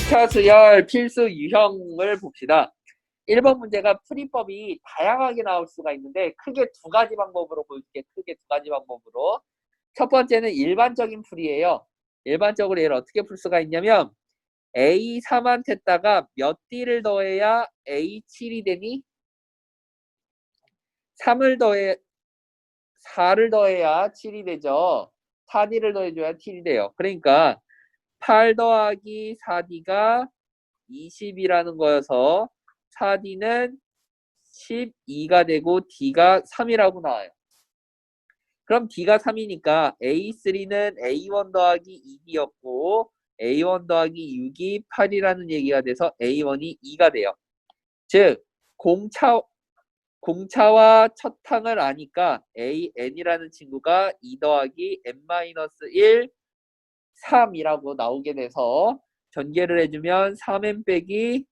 등차 수열 필수 유형을 봅시다. 1번 문제가 풀이법이 다양하게 나올 수가 있는데 크게 두 가지 방법으로 보여줄게. 크게 두 가지 방법으로. 첫 번째는 일반적인 풀이에요. 일반적으로 얘를 어떻게 풀 수가 있냐면 A3한테다가 몇 D를 더해야 A7이 되니? 3을 더해 4를 더해야 7이 되죠. 4D를 더해줘야 7이 돼요. 그러니까 8 더하기 4D가 20이라는 거여서 4D는 12가 되고 D가 3이라고 나와요. 그럼 D가 3이니까 A3는 A1 더하기 2D였고 A1 더하기 6이 8이라는 얘기가 돼서 A1이 2가 돼요. 즉 공차와 첫 항을 아니까 AN이라는 친구가 2 더하기 N-1 3이라고 나오게 돼서 전개를 해주면 3n 빼기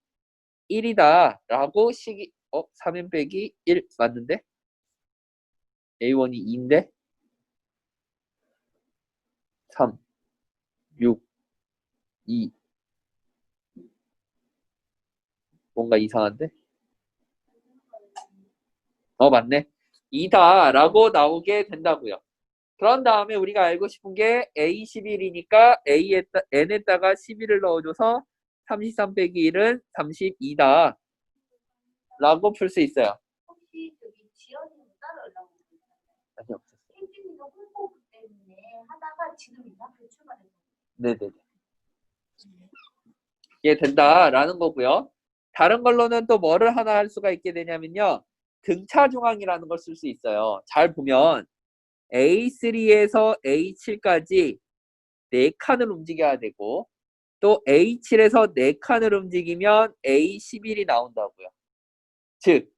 1이다 라고 3n 빼기 1 맞는데? A1이 2인데? 3, 6, 2 뭔가 이상한데? 맞네. 2다 라고 나오게 된다고요. 그런 다음에 우리가 알고 싶은 게 A11이니까 N에다가 11을 넣어줘서 33 빼기 1은 32다 라고 풀 수 있어요. 혹시 저기 지연이는 따로 연락 오셨나요? 아니, 없었어요. 혜진이도 홍보 때문에 하다가 지금 있나? 출발해서. 네네네. 이게 된다라는 거고요. 다른 걸로는 또 뭐를 하나 할 수가 있게 되냐면요. 등차 중앙이라는 걸 쓸 수 있어요. 잘 보면 A3에서 A7까지 4칸을 움직여야 되고 또 A7에서 4칸을 움직이면 A11이 나온다고요. 즉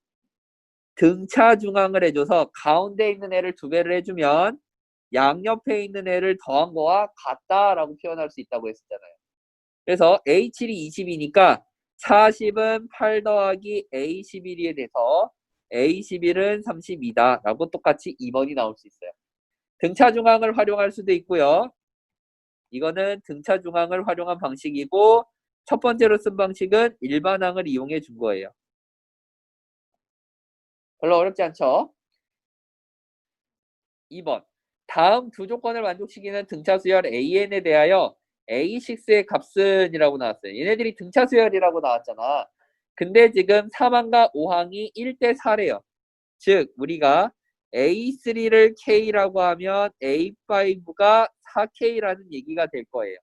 등차 중앙을 해줘서 가운데 있는 애를 2배를 해주면 양옆에 있는 애를 더한 거와 같다라고 표현할 수 있다고 했었잖아요. 그래서 A7이 20이니까 40은 8 더하기 A11이 돼서 A11은 32다 라고 똑같이 2번이 나올 수 있어요. 등차 중앙을 활용할 수도 있고요. 이거는 등차 중앙을 활용한 방식이고 첫 번째로 쓴 방식은 일반항을 이용해 준 거예요. 별로 어렵지 않죠? 2번. 다음 두 조건을 만족시키는 등차 수열 AN에 대하여 A6의 값은 이라고 나왔어요. 얘네들이 등차 수열이라고 나왔잖아. 근데 지금 3항과 5항이 1대 4래요. 즉 우리가 A3를 K라고 하면 A5가 4K라는 얘기가 될 거예요.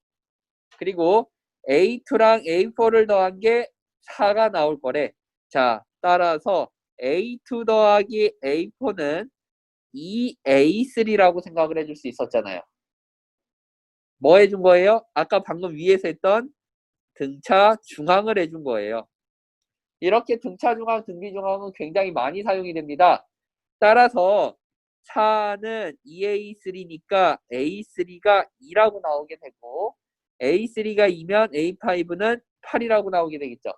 그리고 A2랑 A4를 더한 게 4가 나올 거래. 자, 따라서 A2 더하기 A4는 2A3라고 생각을 해줄 수 있었잖아요. 뭐 해준 거예요? 아까 방금 위에서 했던 등차 중항을 해준 거예요. 이렇게 등차 중항, 등비 중항은 굉장히 많이 사용이 됩니다. 따라서 4는 2A3니까 A3가 2라고 나오게 되고 A3가 2면 A5는 8이라고 나오게 되겠죠.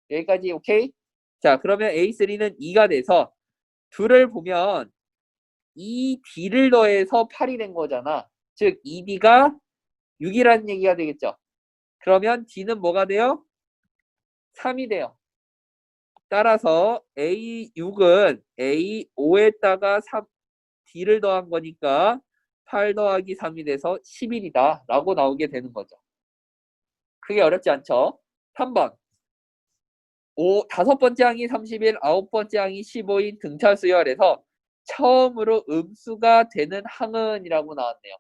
여기까지 오케이? 자, 그러면 A3는 2가 돼서 둘을 보면 2D를 더해서 8이 된 거잖아. 즉 2D가 6이라는 얘기가 되겠죠. 그러면 D는 뭐가 돼요? 3이 돼요. 따라서 A6은 A5에다가 3D를 더한 거니까 8 더하기 3이 돼서 11이다 라고 나오게 되는 거죠. 그게 어렵지 않죠? 3번. 5번째 항이 31, 9번째 항이 15인 등차 수열에서 처음으로 음수가 되는 항은 이라고 나왔네요.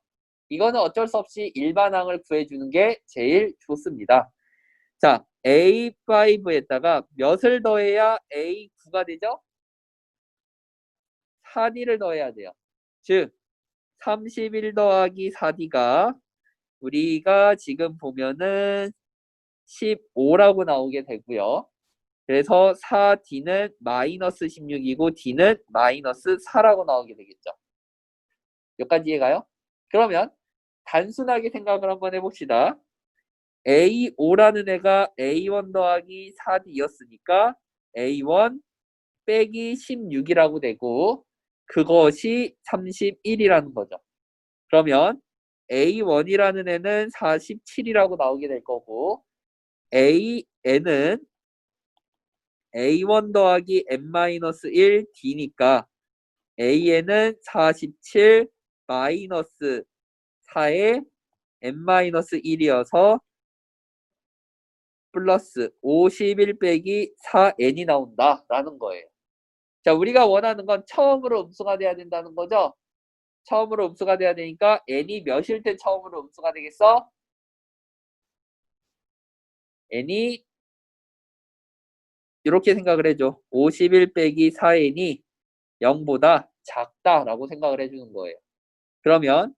이거는 어쩔 수 없이 일반항을 구해주는 게 제일 좋습니다. 자, A5에다가 몇을 더해야 A9가 되죠? 4D를 더해야 돼요. 즉 31 더하기 4D가 우리가 지금 보면은 15라고 나오게 되고요. 그래서 4D는 마이너스 16이고 D는 마이너스 4라고 나오게 되겠죠. 여기까지 이해가요? 그러면 단순하게 생각을 한번 해봅시다. A5라는 애가 A1 더하기 4D였으니까 A1 빼기 16이라고 되고 그것이 31이라는 거죠. 그러면 A1이라는 애는 47이라고 나오게 될 거고 n은 a1 더하기 n-1 d니까 an은 47 마이너스 4에 n-1이어서 플러스 51 빼기 4n이 나온다라는 거예요. 자, 우리가 원하는 건 처음으로 음수가 돼야 된다는 거죠. 처음으로 음수가 돼야 되니까 n이 몇일 때 처음으로 음수가 되겠어? n이 이렇게 생각을 해줘. 51 빼기 4n이 0보다 작다라고 생각을 해주는 거예요. 그러면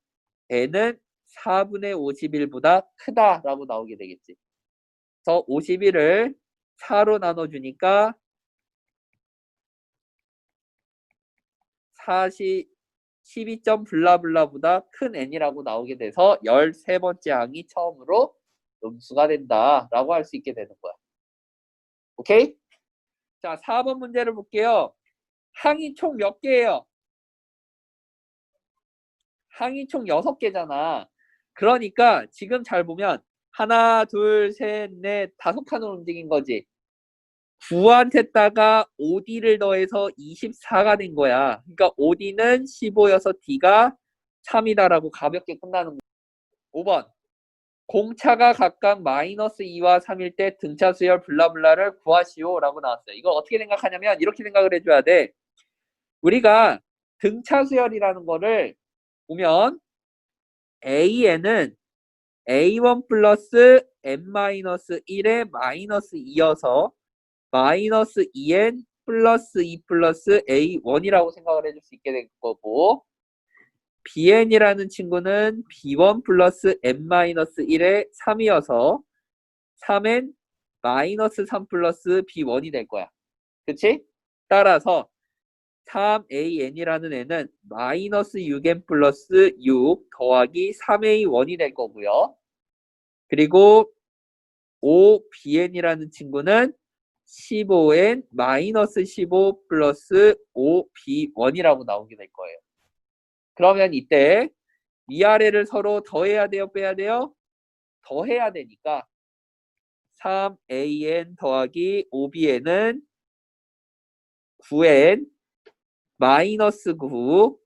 n은 4분의 51보다 크다라고 나오게 되겠지. 그래서 51을 4로 나눠주니까 12점 블라블라보다 큰 n이라고 나오게 돼서 13번째 항이 처음으로 음수가 된다라고 할 수 있게 되는 거야. 오케이? 자, 4번 문제를 볼게요. 항이 총 몇 개예요? 항이 총 6개잖아. 그러니까 지금 잘 보면 하나, 둘, 셋, 넷, 5칸으로 움직인 거지. 9한테다가 5D를 더해서 24가 된 거야. 그러니까 5D는 15여서 D가 3이다라고 가볍게 끝나는 거야. 5번. 공차가 각각 마이너스 2와 3일 때 등차 수열 블라블라를 구하시오 라고 나왔어요. 이거 어떻게 생각하냐면 이렇게 생각을 해줘야 돼. 우리가 등차 수열이라는 거를 보면 AN은 A1 플러스 N-1의 마이너스 2여서 마이너스 2N 플러스 2 플러스 A1이라고 생각을 해줄 수 있게 될 거고, BN이라는 친구는 B1 플러스 N-1의 3이어서 3N 마이너스 3 플러스 B1이 될 거야. 그치? 따라서 3AN이라는 애는 마이너스 6N 플러스 6 더하기 3A1이 될 거고요. 그리고 5BN이라는 친구는 15N 마이너스 15 플러스 5B1이라고 나오게 될 거예요. 그러면 이때 위아래를 서로 더해야 돼요? 빼야 돼요? 더해야 되니까 3AN 더하기 5BN은 9N 마이너스 9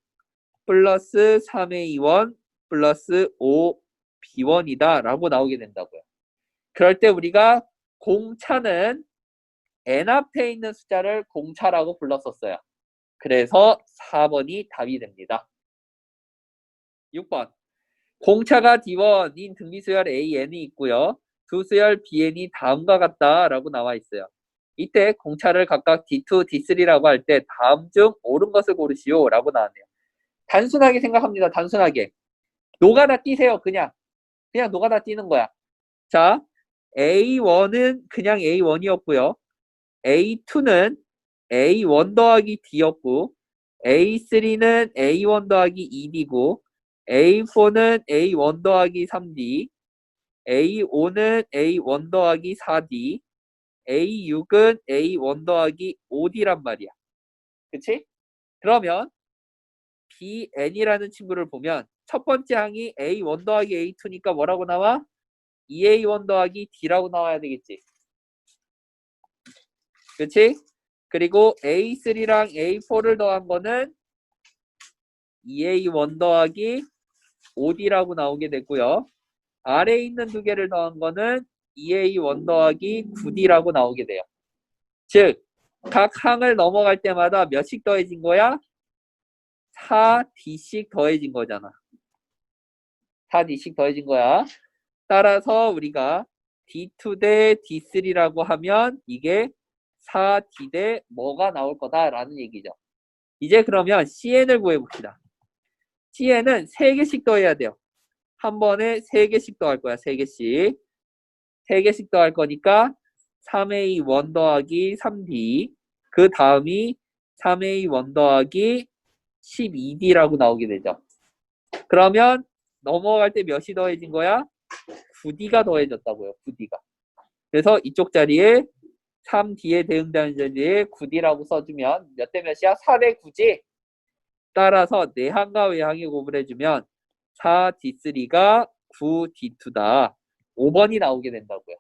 플러스 3A1 플러스 5B1이다 라고 나오게 된다고요. 그럴 때 우리가 공차는 n 앞에 있는 숫자를 공차라고 불렀었어요. 그래서 4번이 답이 됩니다. 6번. 공차가 D1인 등비수열 AN이 있고요. 두 수열 BN이 다음과 같다라고 나와 있어요. 이때 공차를 각각 D2, D3라고 할 때 다음 중 옳은 것을 고르시오 라고 나왔네요. 단순하게 생각합니다. 단순하게. 노가다 띄세요. 그냥 노가다 띄는 거야. 자, A1은 그냥 A1이었고요. A2는 A1 더하기 D였고, A3는 A1 더하기 2D고, A4는 A1 더하기 3D, A5는 A1 더하기 4D, A6은 A1 더하기 5D란 말이야. 그치? 그러면 BN이라는 친구를 보면 첫 번째 항이 A1 더하기 A2니까 뭐라고 나와? 2A1 더하기 D라고 나와야 되겠지. 그치? 그리고 A3랑 A4를 더한 거는 2A1 더하기 5D라고 나오게 되고요. 아래에 있는 두 개를 더한 거는 2A1 더하기 9D라고 나오게 돼요. 즉, 각 항을 넘어갈 때마다 몇씩 더해진 거야? 4D씩 더해진 거잖아. 4D씩 더해진 거야. 따라서 우리가 D2 대 D3라고 하면 이게 4D 대 뭐가 나올 거다라는 얘기죠. 이제 그러면 CN을 구해봅시다. CN은 3개씩 더해야 돼요. 한 번에 3개씩 더할 거야. 3개씩. 3개씩 더할 거니까 3A1 더하기 3D 그 다음이 3A1 더하기 12D라고 나오게 되죠. 그러면 넘어갈 때 몇이 더해진 거야? 9D가 더해졌다고요. 9D가. 그래서 이쪽 자리에 3D에 대응되는 자리에 9D라고 써주면 몇 대 몇이야? 4대 9지? 따라서 내항과 외항이 구분해주면 4D3가 9D2다. 5번이 나오게 된다고요.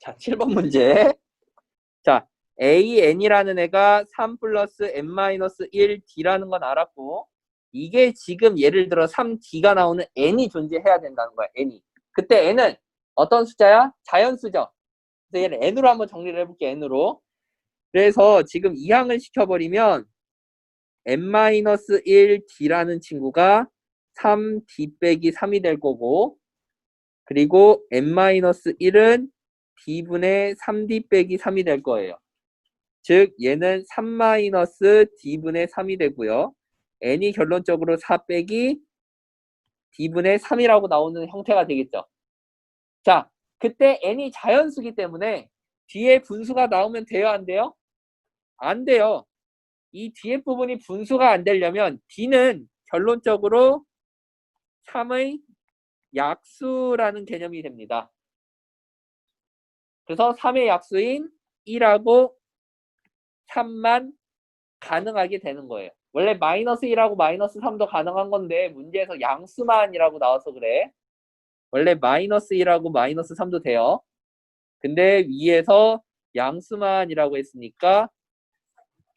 자, 7번 문제. 자, AN이라는 애가 3 플러스 N-1D라는 건 알았고, 이게 지금 예를 들어 3D가 나오는 N이 존재해야 된다는 거야, N이. 그때 N은 어떤 숫자야? 자연수죠. 그래서 얘를 N으로 한번 정리를 해볼게, N으로. 그래서 지금 이항을 시켜버리면 N-1D라는 친구가 3D 빼기 3이 될 거고, 그리고 N-1은 D분의 3D 빼기 3이 될 거예요. 즉 얘는 3-D분의 3이 되고요. n이 결론적으로 4 빼기 D분의 3이라고 나오는 형태가 되겠죠. 자, 그때 n이 자연수기 때문에 뒤에 분수가 나오면 돼요, 안 돼요? 안 돼요. 이 뒤에 부분이 분수가 안 되려면 D는 결론적으로 3의 약수라는 개념이 됩니다. 그래서 3의 약수인 1하고 3만 가능하게 되는 거예요. 원래 마이너스 1하고 마이너스 3도 가능한 건데 문제에서 양수만이라고 나와서 그래. 원래 마이너스 1하고 마이너스 3도 돼요. 근데 위에서 양수만이라고 했으니까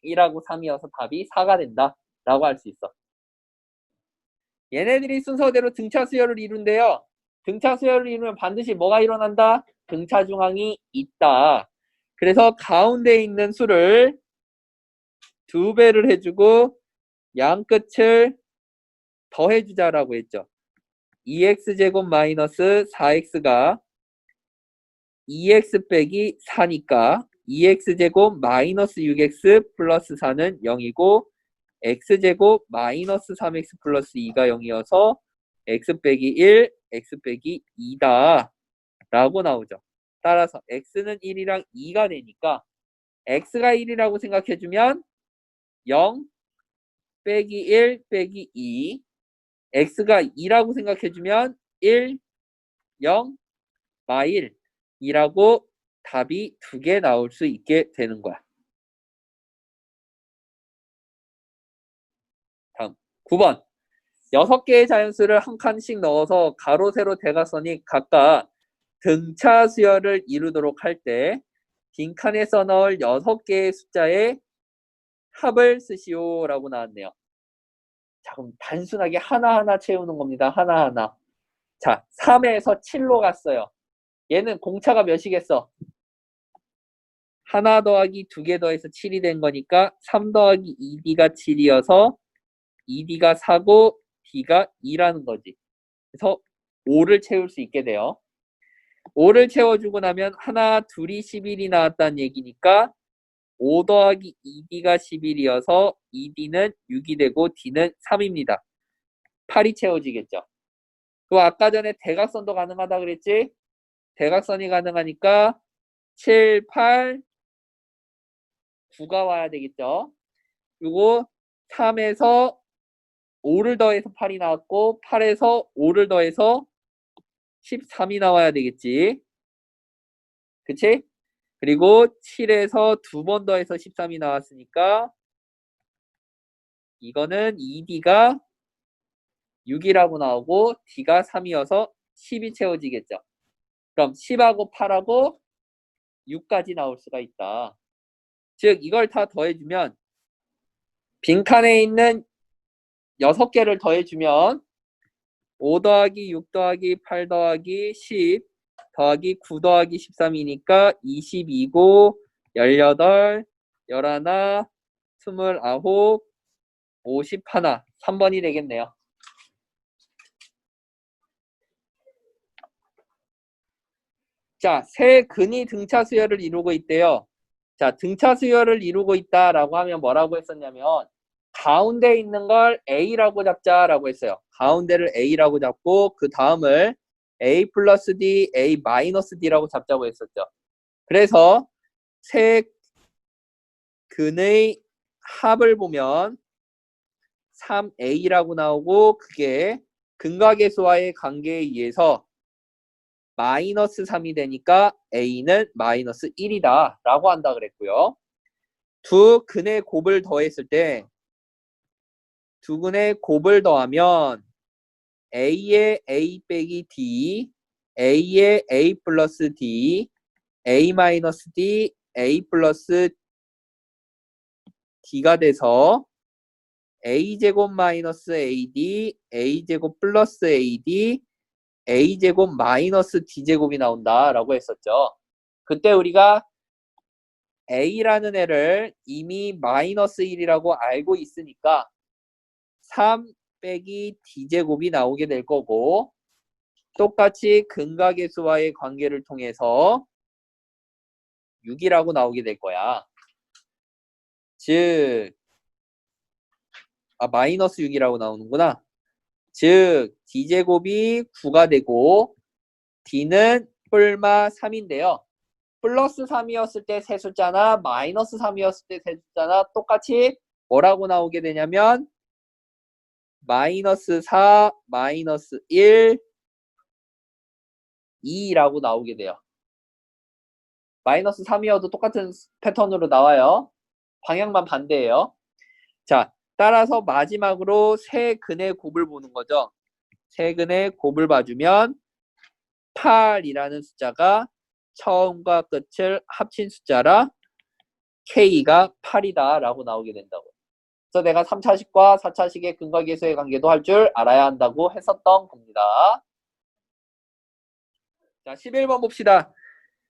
1하고 3이어서 답이 4가 된다 라고 할 수 있어. 얘네들이 순서대로 등차 수열을 이룬대요. 등차 수열을 이루면 반드시 뭐가 일어난다? 등차 중앙이 있다. 그래서 가운데 있는 수를 2배를 해주고 양 끝을 더해주자라고 했죠. 2x제곱 마이너스 4x가 2x 빼기 4니까 2x제곱 마이너스 6x 플러스 4는 0이고 x제곱 마이너스 3x 플러스 2가 0이어서 x 빼기 1, x 빼기 2다 라고 나오죠. 따라서 x는 1이랑 2가 되니까 x가 1이라고 생각해주면 0 빼기 1 빼기 2 x가 2라고 생각해주면 1, 0, 마1 이라고 답이 2개 나올 수 있게 되는 거야. 다음 9번 6개의 자연수를 한 칸씩 넣어서 가로, 세로, 대각선이 각각 등차 수열을 이루도록 할 때 빈칸에 써넣을 6개의 숫자의 합을 쓰시오 라고 나왔네요. 자, 그럼 단순하게 하나하나 채우는 겁니다. 하나하나. 자, 3에서 7로 갔어요. 얘는 공차가 몇이겠어? 하나 더하기 2개 더해서 7이 된 거니까 3 더하기 2D가 7이어서 2D가 4고 D가 2라는 거지. 그래서 5를 채울 수 있게 돼요. 5를 채워주고 나면 하나, 둘이 11이 나왔다는 얘기니까 5 더하기 2D가 11이어서 2D는 6이 되고 D는 3입니다. 8이 채워지겠죠. 또 아까 전에 대각선도 가능하다 그랬지? 대각선이 가능하니까 7, 8, 9가 와야 되겠죠. 그리고 3에서 5를 더해서 8이 나왔고 8에서 5를 더해서 13이 나와야 되겠지. 그치? 그리고 7에서 2번 더해서 13이 나왔으니까 이거는 2D가 6이라고 나오고 D가 3이어서 10이 채워지겠죠. 그럼 10하고 8하고 6까지 나올 수가 있다. 즉 이걸 다 더해주면 빈칸에 있는 6개를 더해주면 5 더하기 6 더하기 8 더하기 10 더하기 9 더하기 13이니까 22고 18, 11, 29, 51 3번이 되겠네요. 자, 세 근이 등차 수열을 이루고 있대요. 자, 등차 수열을 이루고 있다라고 하면 뭐라고 했었냐면 가운데 있는 걸 A라고 잡자라고 했어요. 가운데를 A라고 잡고 그 다음을 A 플러스 D, A 마이너스 D라고 잡자고 했었죠. 그래서 세 근의 합을 보면 3A라고 나오고 그게 근각계수와의 관계에 의해서 마이너스 3이 되니까 A는 마이너스 1이다 라고 한다 그랬고요. 두 근의 곱을 더했을 때 두 근의 곱을 더하면 A의 A 빼기 D, A의 A 플러스 D, a 마이너스 d, a 플러스 d가 돼서 a제곱 마이너스 ad, a제곱 플러스 ad, a제곱 마이너스 d제곱이 나온다라고 했었죠. 그때 우리가 a라는 애를 이미 마이너스 1이라고 알고 있으니까 3 빼기 d제곱이 나오게 될 거고, 똑같이 근각계수와의 관계를 통해서 6이라고 나오게 될 거야. 즉, 마이너스 6이라고 나오는구나. 즉, d제곱이 9가 되고 d는 뿔마 3인데요. 플러스 3이었을 때 세 숫자나 마이너스 3이었을 때 세 숫자나 똑같이 뭐라고 나오게 되냐면 마이너스 4, 마이너스 1, 2라고 나오게 돼요. 마이너스 3이어도 똑같은 패턴으로 나와요. 방향만 반대예요. 자, 따라서 마지막으로 세 근의 곱을 보는 거죠. 세 근의 곱을 봐주면 8이라는 숫자가 처음과 끝을 합친 숫자라 K가 8이다 라고 나오게 된다고. 그래서 내가 3차식과 4차식의 근각계수의 관계도 할 줄 알아야 한다고 했었던 겁니다. 자, 11번 봅시다.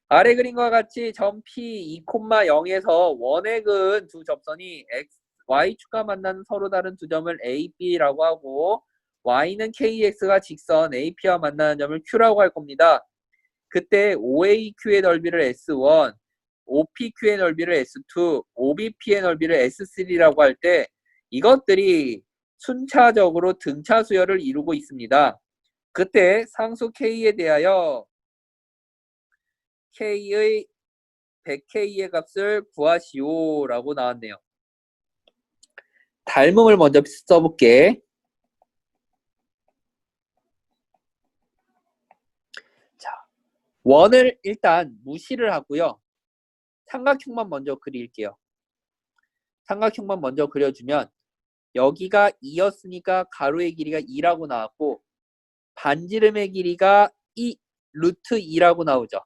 아래 그림과 같이 점 P 2,0에서 원의 근 두 접선이 X, Y축과 만나는 서로 다른 두 점을 A, B라고 하고 Y는 KX가 직선 AP와 만나는 점을 Q라고 할 겁니다. 그때 OAQ의 넓이를 S1, OPQ의 넓이를 S2, OBP의 넓이를 S3라고 할 때 이것들이 순차적으로 등차 수열을 이루고 있습니다. 그때 상수 K에 대하여 K의 100K의 값을 구하시오 라고 나왔네요. 닮음을 먼저 써볼게. 자, 원을 일단 무시를 하고요. 삼각형만 먼저 그릴게요. 삼각형만 먼저 그려주면 여기가 2였으니까 가로의 길이가 2라고 나왔고 반지름의 길이가 루트 2라고 나오죠.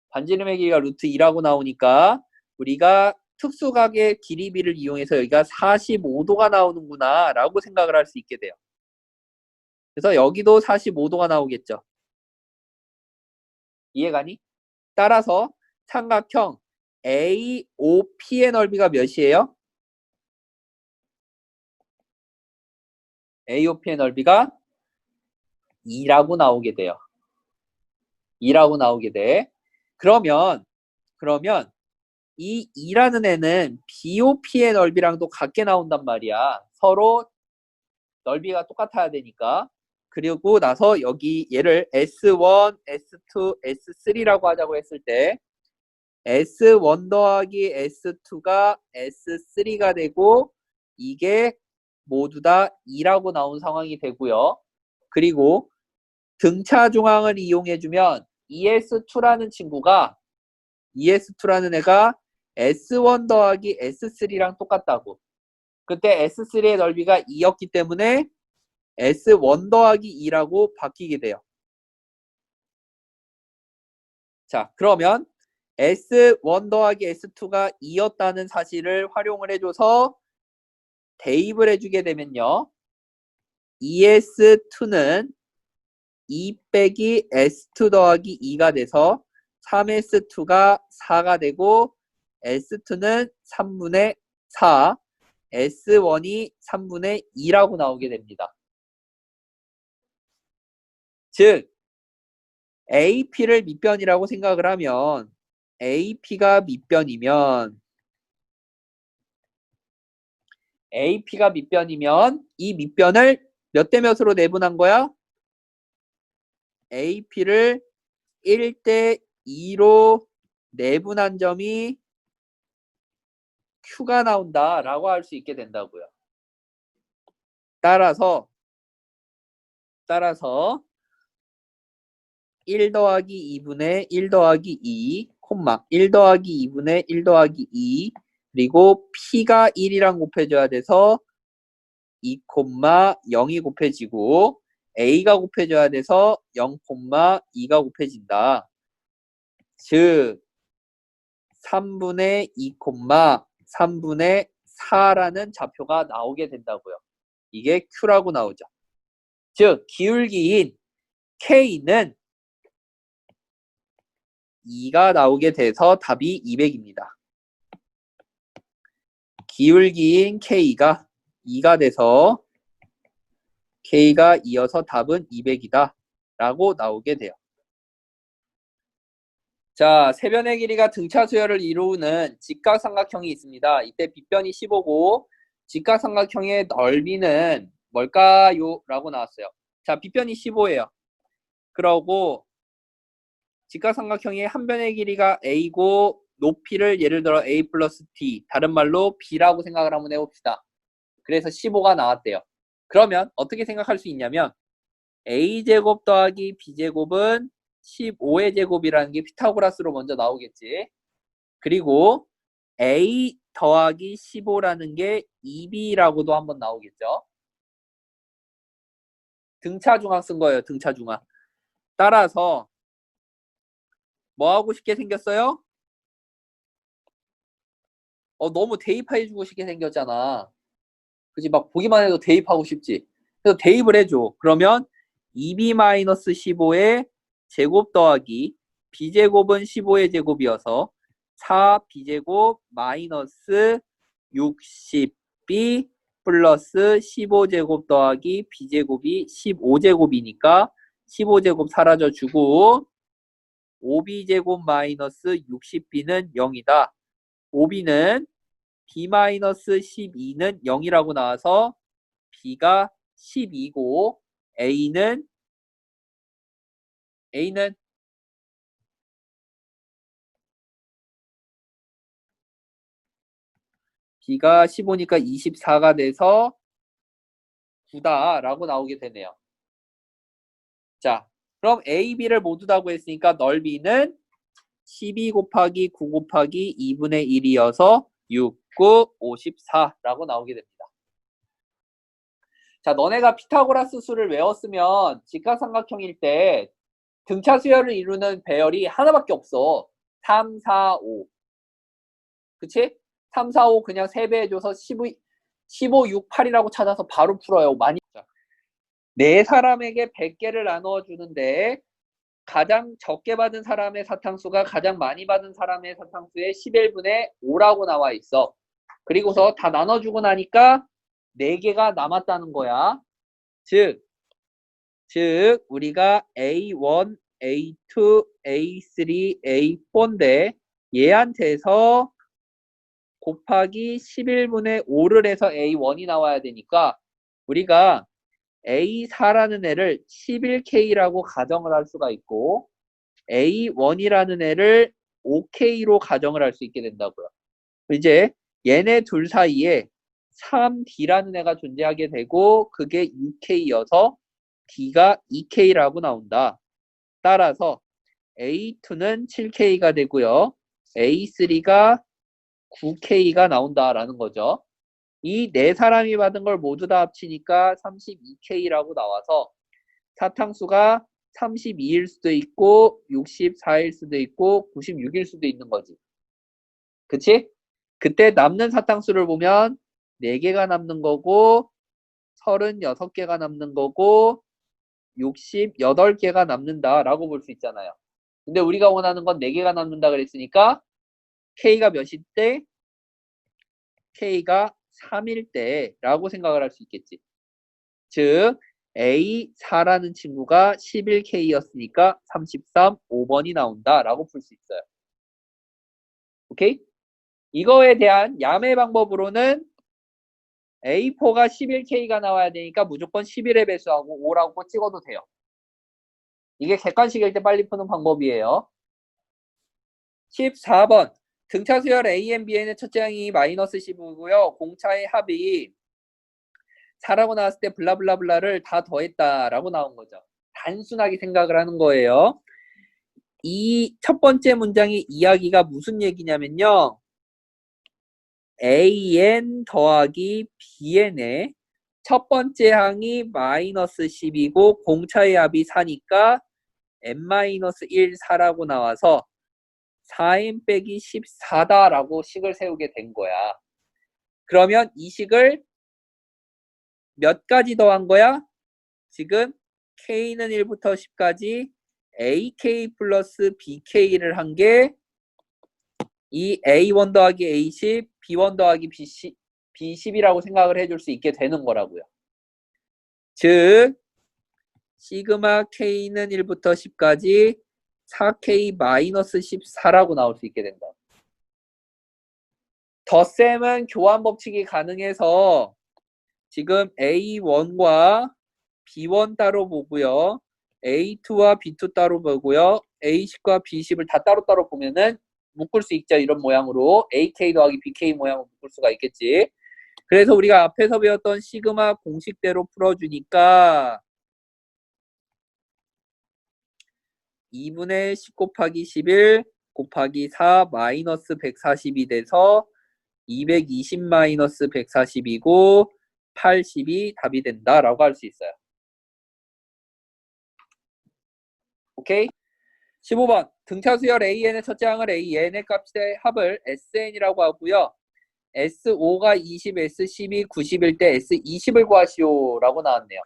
반지름의 길이가 루트 2라고 나오니까 우리가 특수각의 길이비를 이용해서 여기가 45도가 나오는구나 라고 생각을 할 수 있게 돼요. 그래서 여기도 45도가 나오겠죠. 이해가니? 따라서 삼각형 AOP의 넓이가 몇이에요? AOP의 넓이가 2라고 나오게 돼요. 2라고 나오게 돼. 그러면 이 2라는 애는 BOP의 넓이랑도 같게 나온단 말이야. 서로 넓이가 똑같아야 되니까. 그리고 나서 여기 얘를 S1, S2, S3라고 하자고 했을 때 S1 더하기 S2가 S3가 되고 이게 모두 다 2라고 나온 상황이 되고요. 그리고 등차 중앙을 이용해주면 ES2라는 친구가 ES2라는 애가 S1 더하기 S3랑 똑같다고. 그때 S3의 넓이가 2였기 때문에 S1 더하기 2라고 바뀌게 돼요. 자, 그러면 S1 더하기 S2가 2였다는 사실을 활용을 해줘서 대입을 해주게 되면요. ES2는 2 빼기 S2 더하기 2가 돼서 3S2가 4가 되고 S2는 3분의 4, S1이 3분의 2라고 나오게 됩니다. 즉 AP를 밑변이라고 생각을 하면 AP가 밑변이면 이 밑변을 몇 대 몇으로 내분한 거야? AP를 1대 2로 내분한 점이 Q가 나온다라고 할 수 있게 된다고요. 따라서 1 더하기 2분의 1 더하기 2, 1 더하기 2분의 1 더하기 2, 그리고 P가 1이랑 곱해져야 돼서 2, 0이 곱해지고 A가 곱해져야 돼서 0, 2가 곱해진다. 즉 3분의 2, 3분의 4라는 좌표가 나오게 된다고요. 이게 Q라고 나오죠. 즉 기울기인 K는 2가 나오게 돼서 답이 200입니다. 기울기인 K가 2가 돼서 K가 2여서 답은 200이다 라고 나오게 돼요. 자, 세변의 길이가 등차 수열을 이루는 직각삼각형이 있습니다. 이때 빗변이 15고 직각삼각형의 넓이는 뭘까요? 라고 나왔어요. 자, 빗변이 15예요. 그러고 직각삼각형의 한 변의 길이가 A고 높이를 예를 들어 A 플러스 D, 다른 말로 B라고 생각을 한번 해봅시다. 그래서 15가 나왔대요. 그러면 어떻게 생각할 수 있냐면 A제곱 더하기 B제곱은 15의 제곱이라는 게 피타고라스로 먼저 나오겠지. 그리고 A 더하기 15라는 게 2B라고도 한번 나오겠죠. 등차중앙 쓴 거예요. 등차중앙. 따라서 뭐 하고 싶게 생겼어요? 너무 대입해주고 싶게 생겼잖아. 그치? 막 보기만 해도 대입하고 싶지. 그래서 대입을 해줘. 그러면 2B-15의 제곱 더하기 B제곱은 15의 제곱이어서 4B제곱 마이너스 60B 플러스 15제곱 더하기 B제곱이 15제곱이니까 15제곱 사라져주고 5B제곱 마이너스 60B는 0이다. 5B는 B-12는 0이라고 나와서 B가 12고 A는 B가 15니까 24가 돼서 9다라고 나오게 되네요. 자, 그럼 A, B를 모두 다고 했으니까 넓이는 12 곱하기 9 곱하기 2분의 1이어서 6, 9, 54라고 나오게 됩니다. 자, 너네가 피타고라스 수를 외웠으면 직각삼각형일 때 등차 수열을 이루는 배열이 하나밖에 없어. 3, 4, 5. 그치? 3, 4, 5 그냥 3배해줘서 15, 6, 8이라고 찾아서 바로 풀어요. 많이. 네 사람에게 100개를 나누어 주는데 가장 적게 받은 사람의 사탕수가 가장 많이 받은 사람의 사탕수의 11분의 5라고 나와 있어. 그리고서 다 나눠주고 나니까 4개가 남았다는 거야. 즉 우리가 A1, A2, A3, A4인데 얘한테서 곱하기 11분의 5를 해서 A1이 나와야 되니까 우리가 A4라는 애를 11K라고 가정을 할 수가 있고 A1이라는 애를 5K로 가정을 할 수 있게 된다고요. 이제 얘네 둘 사이에 3D라는 애가 존재하게 되고 그게 6K여서 D가 2K라고 나온다. 따라서 A2는 7K가 되고요. A3가 9K가 나온다라는 거죠. 이 네 사람이 받은 걸 모두 다 합치니까 32K라고 나와서 사탕수가 32일 수도 있고 64일 수도 있고 96일 수도 있는 거지. 그치? 그때 남는 사탕수를 보면 4개가 남는 거고 36개가 남는 거고 68개가 남는다라고 볼 수 있잖아요. 근데 우리가 원하는 건 4개가 남는다 그랬으니까 K가 몇일 때? K가 3일 때라고 생각을 할 수 있겠지. 즉 A4라는 친구가 11K였으니까 33, 5번이 나온다라고 풀 수 있어요. 오케이? 이거에 대한 야매 방법으로는 A4가 11K가 나와야 되니까 무조건 11에 배수하고 5라고 찍어도 돼요. 이게 객관식일 때 빨리 푸는 방법이에요. 14번 등차 수열 A, B의 첫째 항이 마이너스 15고요. 공차의 합이 4라고 나왔을 때 블라블라블라를 다 더했다라고 나온 거죠. 단순하게 생각을 하는 거예요. 이 첫 번째 문장의 이야기가 무슨 얘기냐면요. AN 더하기 BN의 첫 번째 항이 마이너스 10이고 공차의 합이 4니까 N-1 4라고 나와서 4n 빼기 14다라고 식을 세우게 된 거야. 그러면 이 식을 몇 가지 더한 거야? 지금 k는 1부터 10까지 ak 플러스 bk를 한 게 이 a1 더하기 a10, b1 더하기 b10이라고 생각을 해줄 수 있게 되는 거라고요. 즉 시그마 k는 1부터 10까지 4k 마이너스 14라고 나올 수 있게 된다. 덧셈은 교환 법칙이 가능해서 지금 A1과 B1 따로 보고요. A2와 B2 따로 보고요. A10과 B10을 다 따로따로 보면은 묶을 수 있죠. 이런 모양으로 AK 더하기 BK 모양으로 묶을 수가 있겠지. 그래서 우리가 앞에서 배웠던 시그마 공식대로 풀어주니까 2분의 10 곱하기 11 곱하기 4 마이너스 140이 돼서 220 마이너스 140이고 80이 답이 된다라고 할 수 있어요. 오케이? 15번 등차 수열 AN의 첫째 항을 AN의 값의 합을 SN이라고 하고요. S5가 20, S10이 90일 때 S20을 구하시오라고 나왔네요.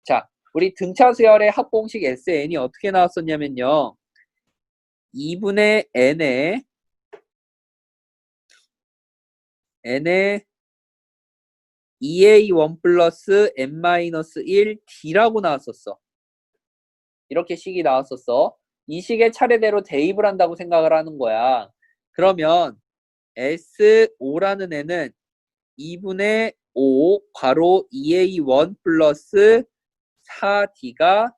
자, 우리 등차 수열의 합공식 SN이 어떻게 나왔었냐면요. 2분의 N의 EA1 플러스 N-1 D라고 나왔었어. 이렇게 식이 나왔었어. 이 식의 차례대로 대입을 한다고 생각을 하는 거야. 그러면 S5라는 애는 2분의 5 괄호 EA1 플러스 4D가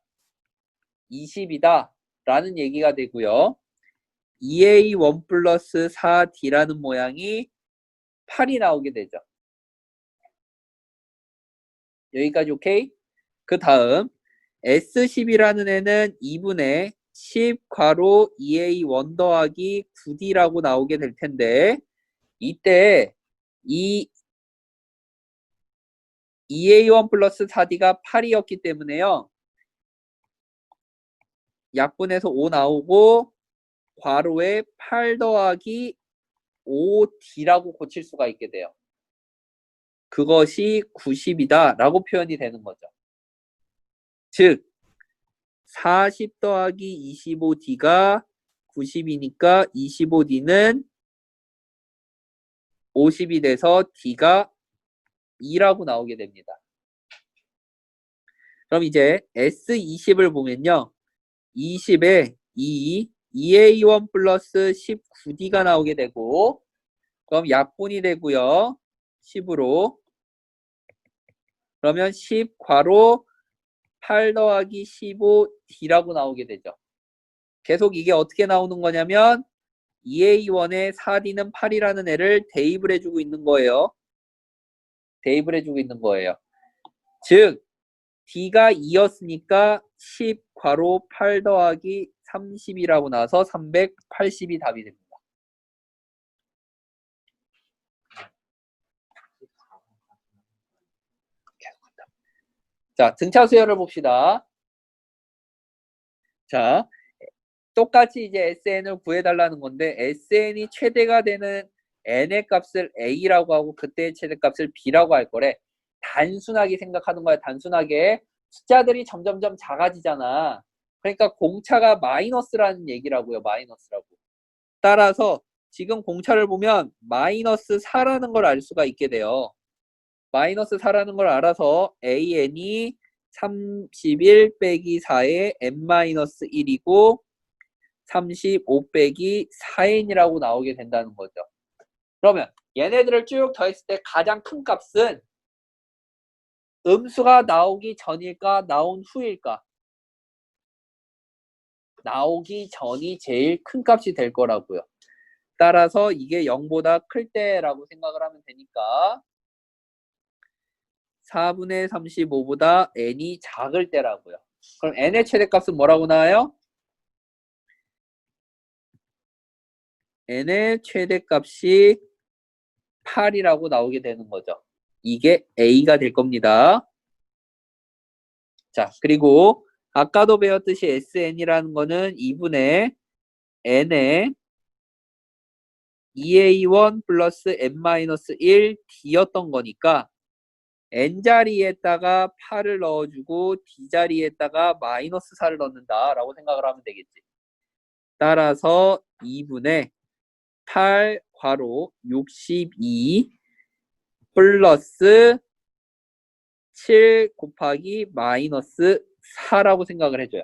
20이다 라는 얘기가 되고요. EA1 플러스 4D라는 모양이 8이 나오게 되죠. 여기까지 오케이? 그 다음 S10이라는 애는 2분의 10 괄호 EA1 더하기 9D라고 나오게 될 텐데 이때 이 EA1 플러스 4D가 8이었기 때문에요. 약분해서 5 나오고 괄호에 8 더하기 5D라고 고칠 수가 있게 돼요. 그것이 90이다 라고 표현이 되는 거죠. 즉 40 더하기 25D가 90이니까 25D는 50이 돼서 D가 2라고 나오게 됩니다. 그럼 이제 S20을 보면요. 20에 2A1 플러스 19D가 나오게 되고 그럼 약분이 되고요. 10으로 그러면 10 괄호 8 더하기 15D라고 나오게 되죠. 계속 이게 어떻게 나오는 거냐면 2A1에 4D는 8이라는 애를 대입을 해주고 있는 거예요. 대입을 해주고 있는 거예요. 즉 D가 2였으니까 10 괄호 8 더하기 30이라고 나와서 380이 답이 됩니다. 자, 등차 수열을 봅시다. 자, 똑같이 이제 SN을 구해달라는 건데 SN이 최대가 되는 N의 값을 A라고 하고 그때의 최대값을 B라고 할 거래. 단순하게 생각하는 거야. 단순하게. 숫자들이 점점점 작아지잖아. 그러니까 공차가 마이너스라는 얘기라고요. 마이너스라고. 따라서 지금 공차를 보면 마이너스 4라는 걸 알 수가 있게 돼요. 마이너스 4라는 걸 알아서 AN이 31 빼기 4의 N-1이고 35 빼기 4n이라고 나오게 된다는 거죠. 그러면 얘네들을 쭉 더했을 때 가장 큰 값은 음수가 나오기 전일까 나온 후일까? 나오기 전이 제일 큰 값이 될 거라고요. 따라서 이게 0보다 클 때라고 생각을 하면 되니까 4분의 35보다 n이 작을 때라고요. 그럼 n의 최대값은 뭐라고 나와요? n의 최대값이 8이라고 나오게 되는 거죠. 이게 A가 될 겁니다. 자, 그리고 아까도 배웠듯이 SN이라는 거는 2분의 N의 2a1 플러스 n-1 d였던 거니까 n자리에다가 8을 넣어주고 d자리에다가 마이너스 4를 넣는다 라고 생각을 하면 되겠지. 따라서 2분의 8 괄호 62 플러스 7 곱하기 마이너스 4라고 생각을 해줘요.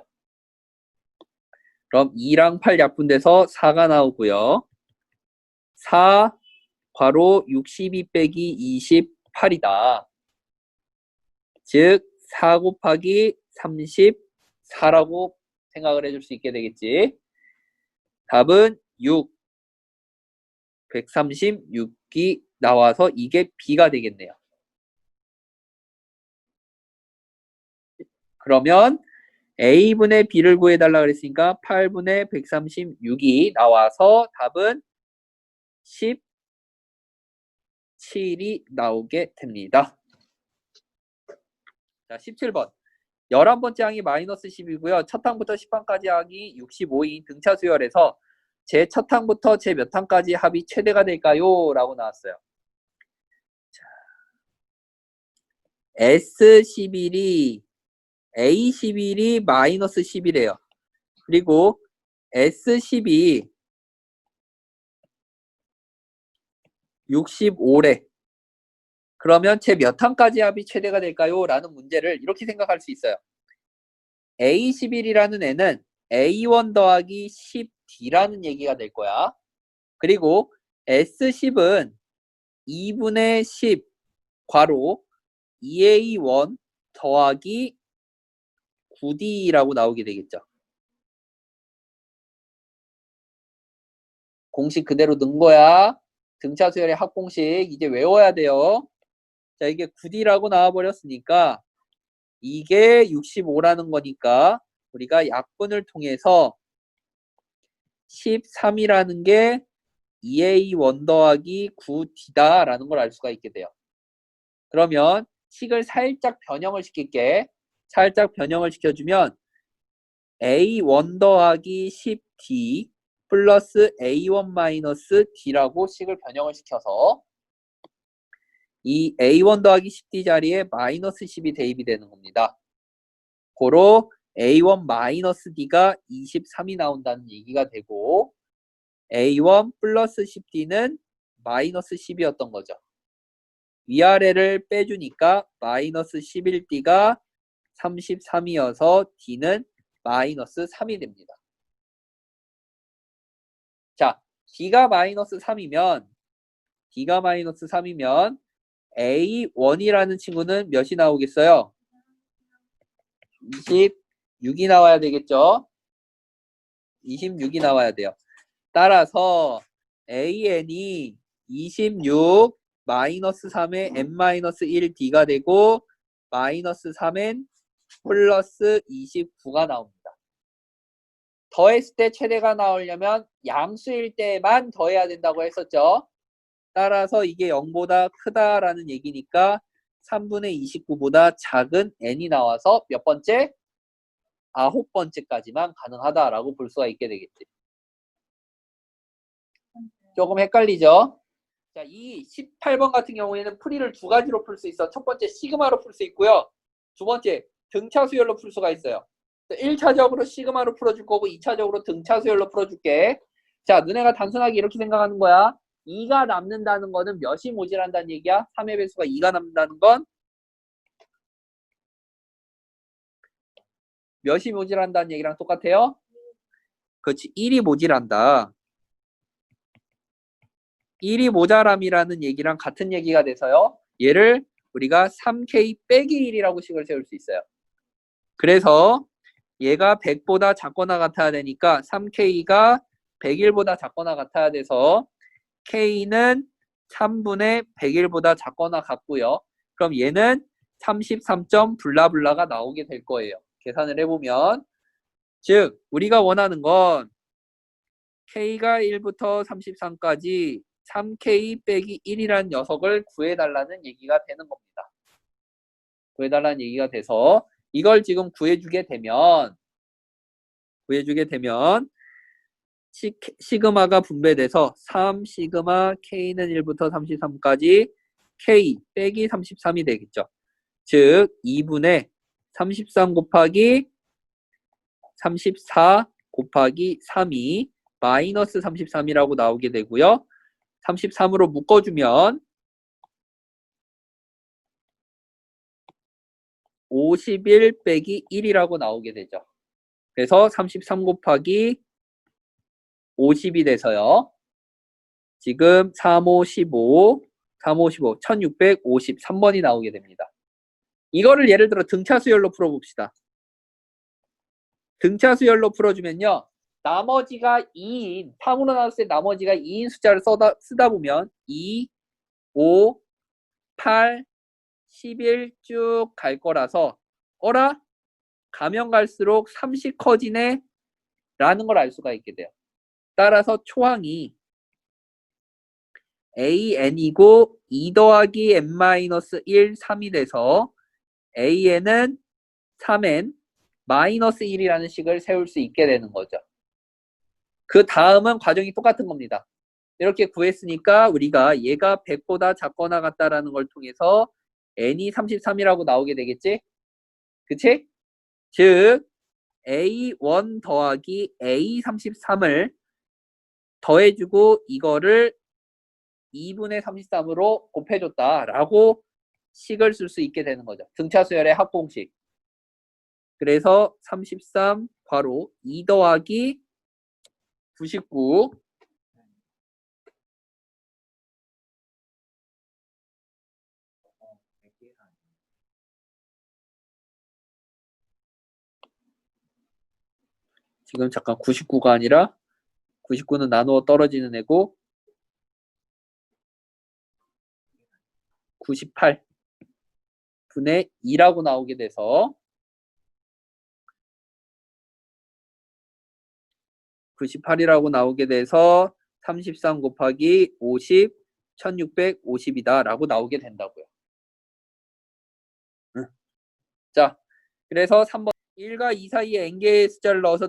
그럼 2랑 8 약분돼서 4가 나오고요. 4 괄호 62 빼기 28이다. 즉 4 곱하기 34라고 생각을 해줄 수 있게 되겠지. 답은 6, 136이 나와서 이게 B가 되겠네요. 그러면 A분의 B를 구해달라 그랬으니까 8분의 136이 나와서 답은 17이 나오게 됩니다. 자, 17번. 11번째 항이 마이너스 10이고요. 첫 항부터 10항까지 항이 65인 등차 수열에서 제 첫 항부터 제 몇 항까지 합이 최대가 될까요? 라고 나왔어요. 자, S11이 A11이 마이너스 10이래요. 그리고 S10이 65래. 그러면 제 몇 항까지 합이 최대가 될까요? 라는 문제를 이렇게 생각할 수 있어요. A11이라는 애는 A1 더하기 10D라는 얘기가 될 거야. 그리고 S10은 2분의 10 괄호 2A1 더하기 9D라고 나오게 되겠죠. 공식 그대로 넣은 거야. 등차 수열의 합공식 이제 외워야 돼요. 자, 이게 9D라고 나와버렸으니까 이게 65라는 거니까 우리가 약분을 통해서 13이라는 게 2A1 더하기 9D다 라는 걸 알 수가 있게 돼요. 그러면 식을 살짝 변형을 시킬게. 살짝 변형을 시켜주면 A1 더하기 10D 플러스 A1 마이너스 D라고 식을 변형을 시켜서 이 A1 더하기 10D 자리에 마이너스 10이 대입이 되는 겁니다. 고로 A1 마이너스 D가 23이 나온다는 얘기가 되고 A1 플러스 10D는 마이너스 10이었던 거죠. 위아래를 빼주니까 마이너스 11D가 33이어서 D는 마이너스 3이 됩니다. 자, D가 마이너스 3이면 A1이라는 친구는 몇이 나오겠어요? 26이 나와야 되겠죠? 26이 나와야 돼요. 따라서 AN이 26 마이너스 3에 n-1D가 되고 마이너스 3n 플러스 29가 나옵니다. 더했을 때 최대가 나오려면 양수일 때만 더해야 된다고 했었죠. 따라서 이게 0보다 크다라는 얘기니까 3분의 29보다 작은 n이 나와서 몇 번째? 9번째까지만 가능하다라고 볼 수가 있게 되겠지. 조금 헷갈리죠? 자, 이 18번 같은 경우에는 풀이를 두 가지로 풀 수 있어. 첫 번째 시그마로 풀 수 있고요. 두 번째 등차 수열로 풀 수가 있어요. 1차적으로 시그마로 풀어줄 거고 2차적으로 등차 수열로 풀어줄게. 자, 너네가 단순하게 이렇게 생각하는 거야. 2가 남는다는 거는 몇이 모자란다는 얘기야? 3의 배수가 2가 남는다는 건 몇이 모자란다는 얘기랑 똑같아요? 그렇지, 1이 모자란다. 1이 모자람이라는 얘기랑 같은 얘기가 돼서요. 얘를 우리가 3K 빼기 1이라고 식을 세울 수 있어요. 그래서 얘가 100보다 작거나 같아야 되니까 3K가 101보다 작거나 같아야 돼서 K는 3분의 101보다 작거나 같고요. 그럼 얘는 33점 블라블라가 나오게 될 거예요. 계산을 해보면 즉 우리가 원하는 건 K가 1부터 33까지 3K 빼기 1이라는 녀석을 구해달라는 얘기가 되는 겁니다. 구해달라는 얘기가 돼서 이걸 지금 구해주게 되면 시그마가 분배돼서 3 시그마 K는 1부터 33까지 K 빼기 33이 되겠죠. 즉 2분의 33 곱하기 34 곱하기 3이 마이너스 33이라고 나오게 되고요. 33으로 묶어주면 51 빼기 1이라고 나오게 되죠. 그래서 33 곱하기 50이 돼서요. 지금 35, 15, 35, 15, 1653번이 나오게 됩니다. 이거를 예를 들어 등차수열로 풀어봅시다. 등차수열로 풀어주면요. 나머지가 2인, 3으로 나눴을 때 나머지가 2인 숫자를 쓰다 보면 2, 5, 8, 11 쭉 갈 거라서 어라? 가면 갈수록 30 커지네? 라는 걸 알 수가 있게 돼요. 따라서 초항이 AN이고 2 더하기 N-1, 3이 돼서 AN은 3N 마이너스 1이라는 식을 세울 수 있게 되는 거죠. 그 다음은 과정이 똑같은 겁니다. 이렇게 구했으니까 우리가 얘가 100보다 작거나 같다라는 걸 통해서 n이 33이라고 나오게 되겠지? 그치? 즉 A1 더하기 A33을 더해주고 이거를 2분의 33으로 곱해줬다라고 식을 쓸 수 있게 되는 거죠. 등차수열의 합공식. 그래서 33 괄호 2 더하기 99 지금 잠깐 99가 아니라 99는 나누어 떨어지는 애고 98 분의 2라고 나오게 돼서 98이라고 나오게 돼서 33 곱하기 50 1650이다 라고 나오게 된다고요. 자, 그래서 3번 1과 2 사이에 n개의 숫자를 넣어서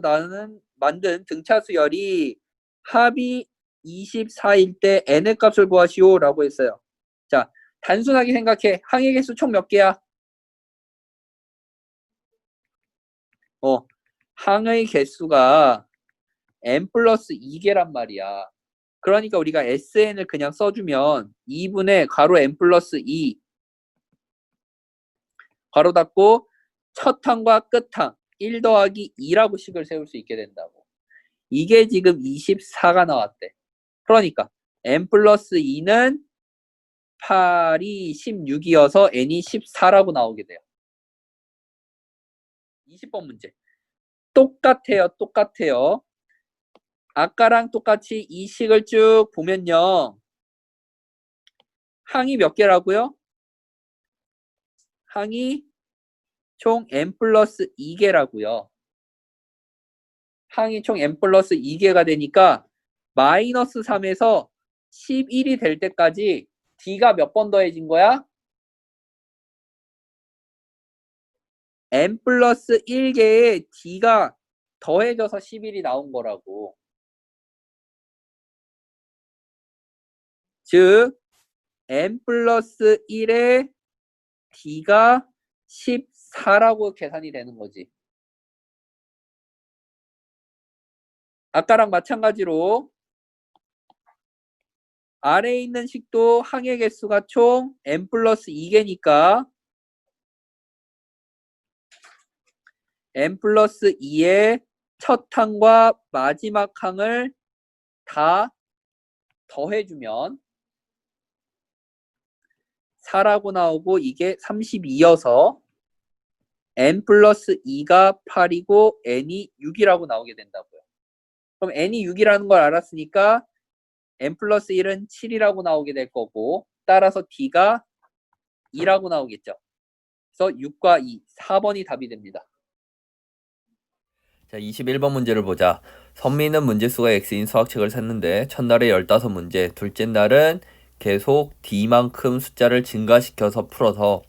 만든 등차수열이 합이 24일 때 n의 값을 구하시오 라고 했어요. 자, 단순하게 생각해. 항의 개수 총 몇 개야? 항의 개수가 n 플러스 2개란 말이야. 그러니까 우리가 sn을 그냥 써주면 2분의 가로 n 플러스 2 가로 닫고 첫 항과 끝 항 1 더하기 2라고 식을 세울 수 있게 된다고. 이게 지금 24가 나왔대. 그러니까 n 플러스 2는 8이 16이어서 n이 14라고 나오게 돼요. 20번 문제. 똑같아요. 아까랑 똑같이 이 식을 쭉 보면요. 항이 몇 개라고요? 항이 총 n 플러스 2개라고요. 항이 총 n 플러스 2개가 되니까 마이너스 3에서 11이 될 때까지 d가 몇 번 더해진 거야? n 플러스 1개의 d가 더해져서 11이 나온 거라고. 즉 n 플러스 1의 d가 14라고 계산이 되는 거지. 아까랑 마찬가지로 아래에 있는 식도 항의 개수가 총 n 플러스 2개니까 n 플러스 2의 첫 항과 마지막 항을 다 더해주면 4라고 나오고 이게 32여서 n 플러스 2가 8이고 n이 6이라고 나오게 된다고요. 그럼 n이 6이라는 걸 알았으니까 n 플러스 1은 7이라고 나오게 될 거고 따라서 d가 2라고 나오겠죠. 그래서 6과 2, 4번이 답이 됩니다. 자, 21번 문제를 보자. 선미는 문제수가 x인 수학책을 샀는데 첫날에 15문제, 둘째 날은 계속 d만큼 숫자를 증가시켜서 풀어서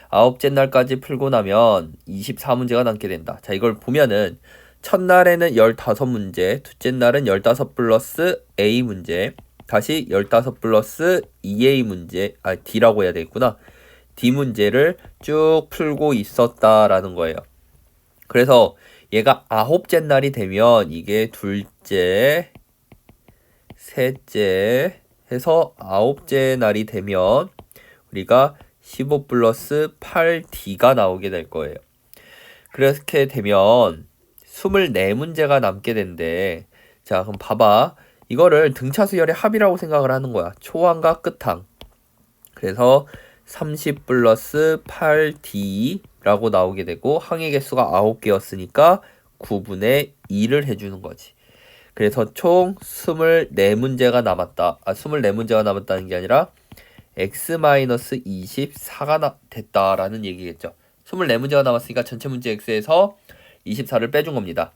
아홉째 날까지 풀고 나면 24문제가 남게 된다. 자, 이걸 보면은 첫날에는 15문제, 둘째 날은 15 플러스 A 문제, 다시 15 플러스 2A 문제, D라고 해야 되겠구나. D 문제를 쭉 풀고 있었다라는 거예요. 그래서 얘가 9째 날이 되면 이게 둘째, 셋째 해서 9째 날이 되면 우리가 15 플러스 8D가 나오게 될 거예요. 그렇게 되면 24문제가 남게 된대. 자, 그럼 봐봐. 이거를 등차수열의 합이라고 생각을 하는 거야. 초항과 끝항. 그래서 30 플러스 8D라고 나오게 되고 항의 개수가 9개였으니까 9분의 2를 해주는 거지. 그래서 총 24문제가 남았다. 24문제가 남았다는 게 아니라 x-24가 됐다라는 얘기겠죠. 24문제가 남았으니까 전체 문제 x에서 24를 빼준 겁니다.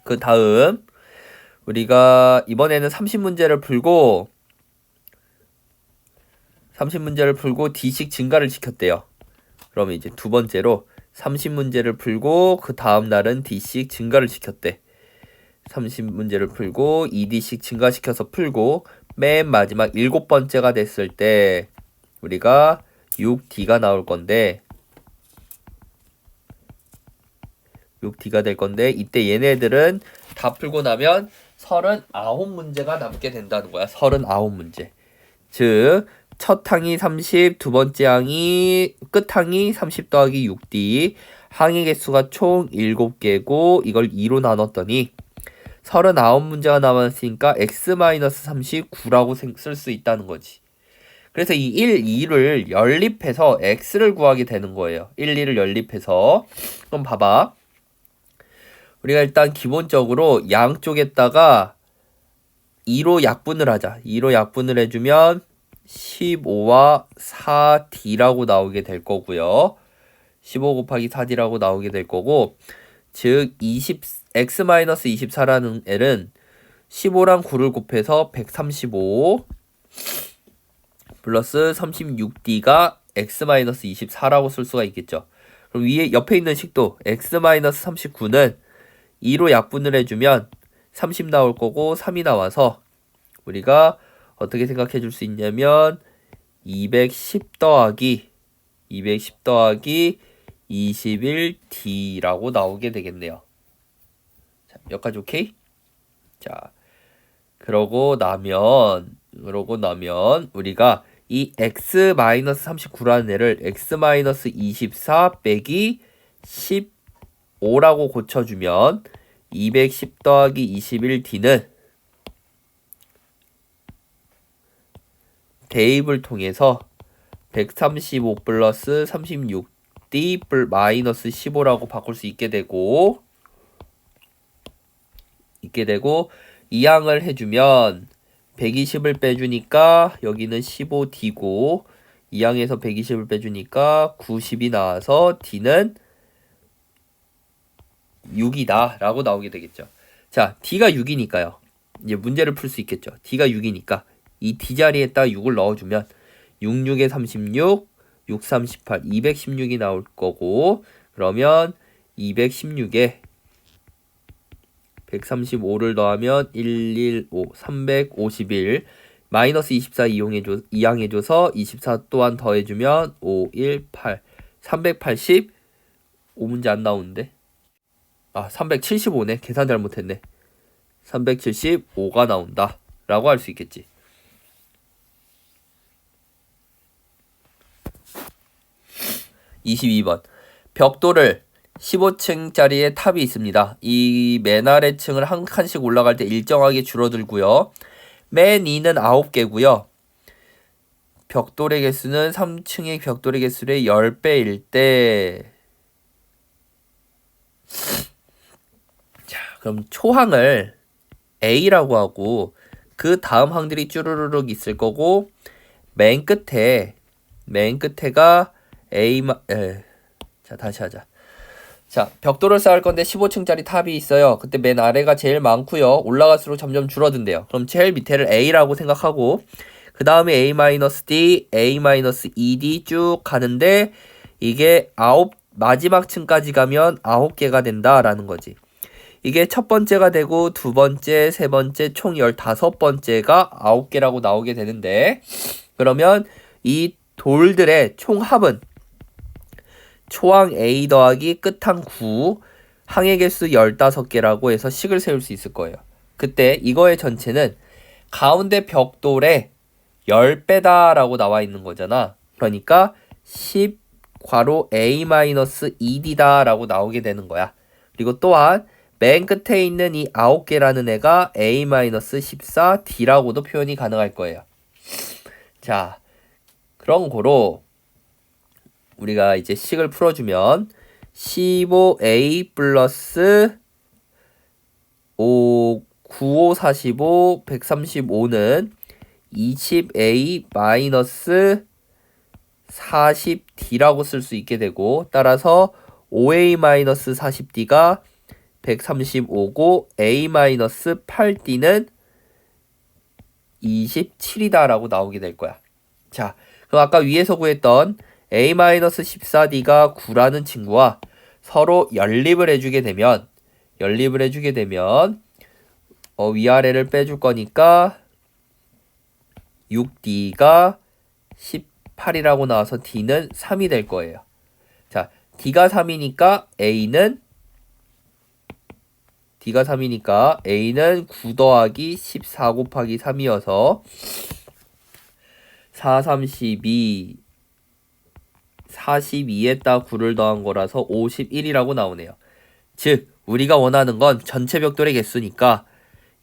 그 다음 우리가 이번에는 30문제를 풀고 D식 증가를 시켰대요. 그러면 이제 두 번째로 30문제를 풀고 그 다음 날은 D식 증가를 시켰대. 30문제를 풀고 2D씩 증가시켜서 풀고 맨 마지막 7번째가 됐을 때 우리가 6D가 나올 건데 6D가 될 건데 이때 얘네들은 다 풀고 나면 39문제가 남게 된다는 거야. 39문제. 즉 첫 항이 30, 두 번째 항이 끝항이 30 더하기 6D 항의 개수가 총 7개고 이걸 2로 나눴더니 39문제가 남았으니까 x-39라고 쓸 수 있다는 거지. 그래서 이 1, 2를 연립해서 x를 구하게 되는 거예요. 1, 2를 연립해서. 그럼 봐봐. 우리가 일단 기본적으로 양쪽에다가 2로 약분을 하자. 2로 약분을 해주면 15와 4D라고 나오게 될 거고요. 15 곱하기 4D라고 나오게 될 거고 즉 x-24라는 L은 15랑 9를 곱해서 135 플러스 36D가 x-24라고 쓸 수가 있겠죠. 그럼 위에 옆에 있는 식도 x-39는 2로 약분을 해주면 30 나올 거고 3이 나와서 우리가 어떻게 생각해 줄 수 있냐면 210 더하기 21D라고 나오게 되겠네요. 자, 여기까지 오케이? 자, 그러고 나면 우리가 이 x-39라는 애를 x-24 빼기 15라고 고쳐주면 210 더하기 21D는 대입을 통해서 135 플러스 36D 마이너스 15라고 바꿀 수 있게 되고 이 항을 해주면 120을 빼주니까 여기는 15D고 이 항에서 120을 빼주니까 90이 나와서 D는 6이다 라고 나오게 되겠죠. 자, D가 6이니까요. 이제 문제를 풀 수 있겠죠. D가 6이니까 이 D 자리에다 6을 넣어주면 6, 6에 36, 6, 38, 216이 나올 거고 그러면 216에 135를 더하면 115, 351 마이너스 24 이항해줘서 24 또한 더해주면 5, 1, 8 380 5문제 안 나오는데 375네. 계산 잘못했네. 375가 나온다 라고 할 수 있겠지. 22번 벽돌을 15층짜리의 탑이 있습니다. 이 맨 아래 층을 한 칸씩 올라갈 때 일정하게 줄어들고요. 맨 위는 9개고요. 벽돌의 개수는 3층의 벽돌의 개수의 10배일 때 자, 그럼 초항을 A라고 하고 그 다음 항들이 쭈루루룩 있을 거고 맨 끝에가 자, 다시 하자. 자, 벽돌을 쌓을 건데 15층짜리 탑이 있어요. 그때 맨 아래가 제일 많고요. 올라갈수록 점점 줄어든대요. 그럼 제일 밑에를 A라고 생각하고 그 다음에 A-D, A-2D 쭉 가는데 이게 마지막 층까지 가면 9개가 된다라는 거지. 이게 첫 번째가 되고 두 번째, 세 번째, 총 15번째가 9개라고 나오게 되는데 그러면 이 돌들의 총 합은 초항 A 더하기 끝항 9, 항의 개수 15개라고 해서 식을 세울 수 있을 거예요. 그때 이거의 전체는 가운데 벽돌의 10배다 라고 나와 있는 거잖아. 그러니까 10 괄호 A-2D다 라고 나오게 되는 거야. 그리고 또한 맨 끝에 있는 이 9개라는 애가 A-14D라고도 표현이 가능할 거예요. 자, 그런 거로 우리가 이제 식을 풀어주면 15A 플러스 95, 45, 135는 20A 마이너스 40D라고 쓸 수 있게 되고 따라서 5A 마이너스 40D가 135고 A 마이너스 8D는 27이다 라고 나오게 될 거야. 자, 그럼 아까 위에서 구했던 A 마이너스 14D가 9라는 친구와 서로 연립을 해주게 되면 위아래를 빼줄 거니까 6D가 18이라고 나와서 D는 3이 될 거예요. 자, D가 3이니까 A는 9 더하기 14 곱하기 3이어서 4, 32, 42에다 9를 더한 거라서 51이라고 나오네요. 즉, 우리가 원하는 건 전체 벽돌의 개수니까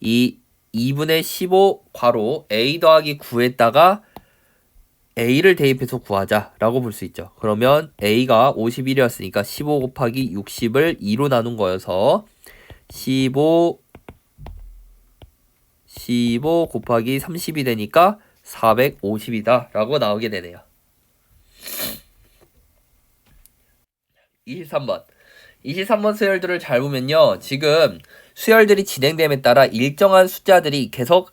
이 2분의 15 괄호 A 더하기 9에다가 A를 대입해서 구하자라고 볼 수 있죠. 그러면 A가 51이었으니까 15 곱하기 60을 2로 나눈 거여서 15 곱하기 30이 되니까 450이다 라고 나오게 되네요. 23번 수열들을 잘 보면요. 지금 수열들이 진행됨에 따라 일정한 숫자들이 계속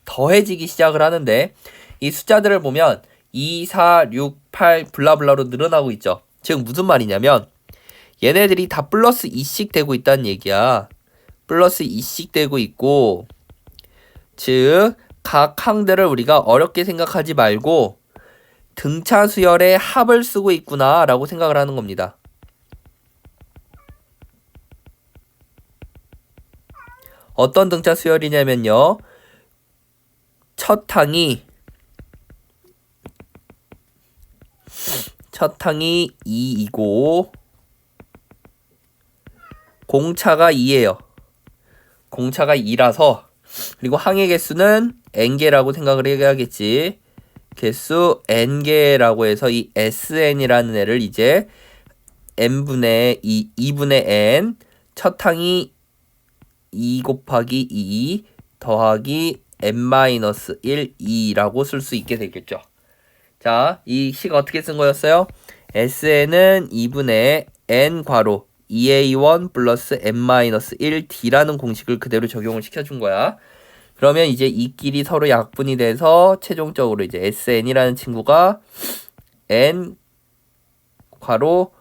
더해지기 시작을 하는데 이 숫자들을 보면 2, 4, 6, 8 블라블라로 늘어나고 있죠. 즉 무슨 말이냐면 얘네들이 다 플러스 2씩 되고 있다는 얘기야. 플러스 2씩 되고 있고 즉 각 항들을 우리가 어렵게 생각하지 말고 등차 수열의 합을 쓰고 있구나 라고 생각을 하는 겁니다. 어떤 등차 수열이냐면요. 첫 항이 2이고 공차가 2예요. 공차가 2라서 그리고 항의 개수는 n개라고 생각을 해야겠지. 개수 n개라고 해서 이 sn이라는 애를 이제 n분의 2분의 n 첫 항이 2 곱하기 2 더하기 n-1 2라고 쓸 수 있게 되겠죠. 자, 이 식 어떻게 쓴 거였어요? sn은 2분의 n 괄호 2a1 플러스 n-1 d라는 공식을 그대로 적용을 시켜준 거야. 그러면 이제 이 끼리 서로 약분이 돼서 최종적으로 이제 sn이라는 친구가 n 괄호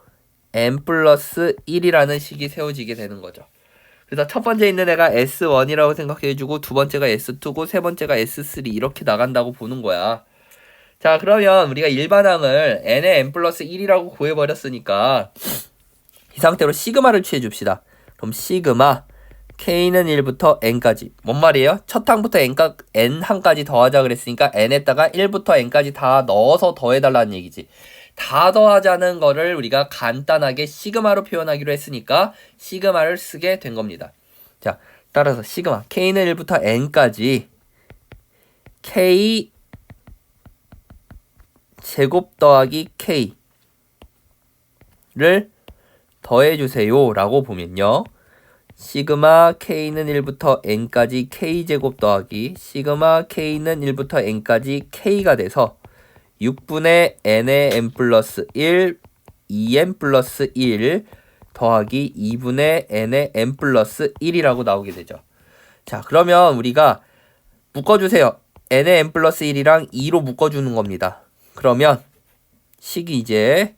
n 플러스 1이라는 식이 세워지게 되는 거죠. 그래서 첫 번째 있는 애가 S1이라고 생각해주고 두 번째가 S2고 세 번째가 S3 이렇게 나간다고 보는 거야. 자, 그러면 우리가 일반항을 n의 n 플러스 1이라고 구해버렸으니까 이 상태로 시그마를 취해줍시다. 그럼 시그마 K는 1부터 N까지 뭔 말이에요? 첫 항부터 N항까지 더하자 그랬으니까 N에다가 1부터 N까지 다 넣어서 더해달라는 얘기지. 다 더하자는 거를 우리가 간단하게 시그마로 표현하기로 했으니까 시그마를 쓰게 된 겁니다. 자, 따라서 시그마 K는 1부터 N까지 K 제곱 더하기 K를 더해주세요 라고 보면요. 시그마 K는 1부터 N까지 K제곱 더하기 시그마 K는 1부터 N까지 K가 돼서 6분의 N의 N 플러스 1 2N 플러스 1 더하기 2분의 N의 N 플러스 1이라고 나오게 되죠. 자, 그러면 우리가 묶어주세요. N의 N 플러스 1이랑 2로 묶어주는 겁니다. 그러면 식이 이제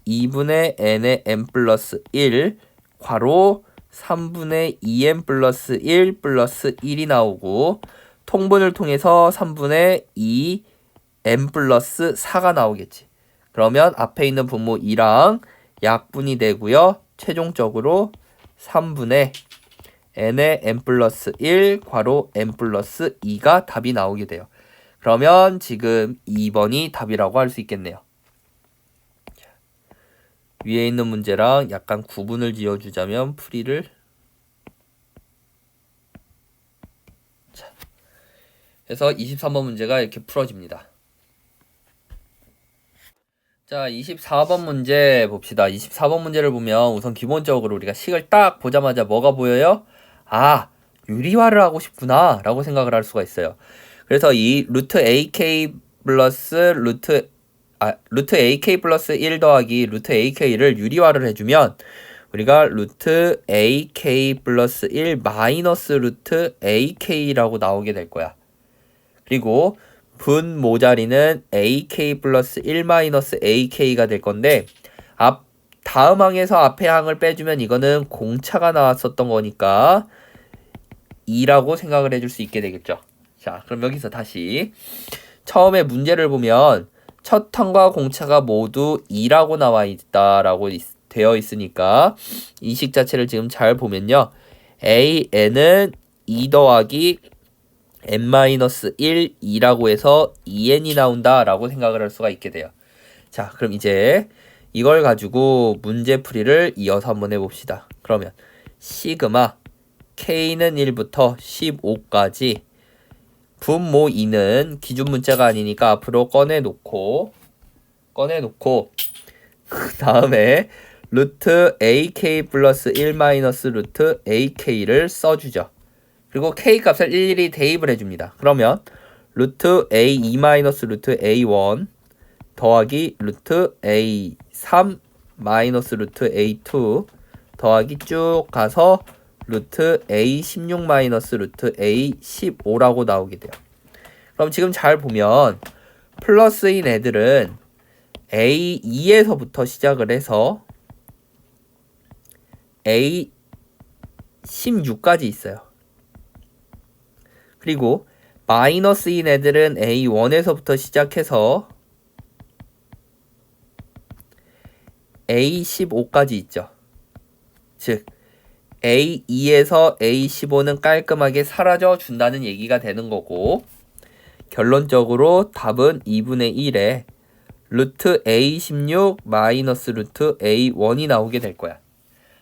2분의 N의 N 플러스 1 괄호 3분의 2n 플러스 1 플러스 1이 나오고 통분을 통해서 3분의 2n 플러스 4가 나오겠지. 그러면 앞에 있는 분모 2랑 약분이 되고요. 최종적으로 3분의 n의 n 플러스 1 괄호 n 플러스 2가 답이 나오게 돼요. 그러면 지금 2번이 답이라고 할 수 있겠네요. 위에 있는 문제랑 약간 구분을 지어주자면 풀이를 해서 23번 문제가 이렇게 풀어집니다. 자, 24번 문제 봅시다. 24번 문제를 보면 우선 기본적으로 우리가 식을 딱 보자마자 뭐가 보여요? 아, 유리화를 하고 싶구나 라고 생각을 할 수가 있어요. 그래서 이 루트 AK 플러스 루트 AK 플러스 1 더하기 루트 AK를 유리화를 해주면 우리가 루트 AK 플러스 1 마이너스 루트 AK라고 나오게 될 거야. 그리고 분모 자리는 AK 플러스 1 마이너스 AK가 될 건데 다음 항에서 앞에 항을 빼주면 이거는 공차가 나왔었던 거니까 2라고 생각을 해줄 수 있게 되겠죠. 자, 그럼 여기서 다시 처음에 문제를 보면 첫 항과 공차가 모두 2라고 나와 있다라고 되어 있으니까 이 식 자체를 지금 잘 보면요. AN은 2 더하기 n-1, 2라고 해서 2n이 나온다라고 생각을 할 수가 있게 돼요. 자, 그럼 이제 이걸 가지고 문제풀이를 이어서 한번 해봅시다. 그러면 시그마 K는 1부터 15까지 분모 2는 기준 문자가 아니니까 앞으로 꺼내놓고 그 다음에 루트 AK 플러스 1 마이너스 루트 AK를 써주죠. 그리고 K 값을 일일이 대입을 해줍니다. 그러면 루트 A2 마이너스 루트 A1 더하기 루트 A3 마이너스 루트 A2 더하기 쭉 가서 루트 A16 마이너스 루트 A15라고 나오게 돼요. 그럼 지금 잘 보면 플러스인 애들은 A2에서부터 시작을 해서 A16까지 있어요. 그리고 마이너스인 애들은 A1에서부터 시작해서 A15까지 있죠. 즉 A2에서 A15는 깔끔하게 사라져 준다는 얘기가 되는 거고 결론적으로 답은 2분의 1에 루트 A16 마이너스 루트 A1이 나오게 될 거야.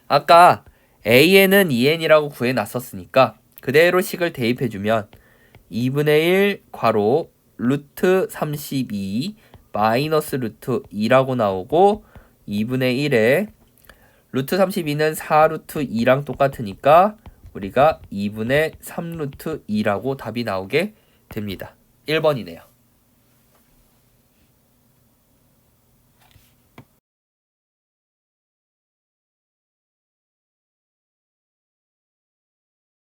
아까 AN은 2n이라고 구해놨었으니까 그대로 식을 대입해주면 2분의 1 괄호 루트 32 마이너스 루트 2라고 나오고 2분의 1에 루트 32는 4루트 2랑 똑같으니까 우리가 2분의 3루트 2라고 답이 나오게 됩니다. 1번이네요.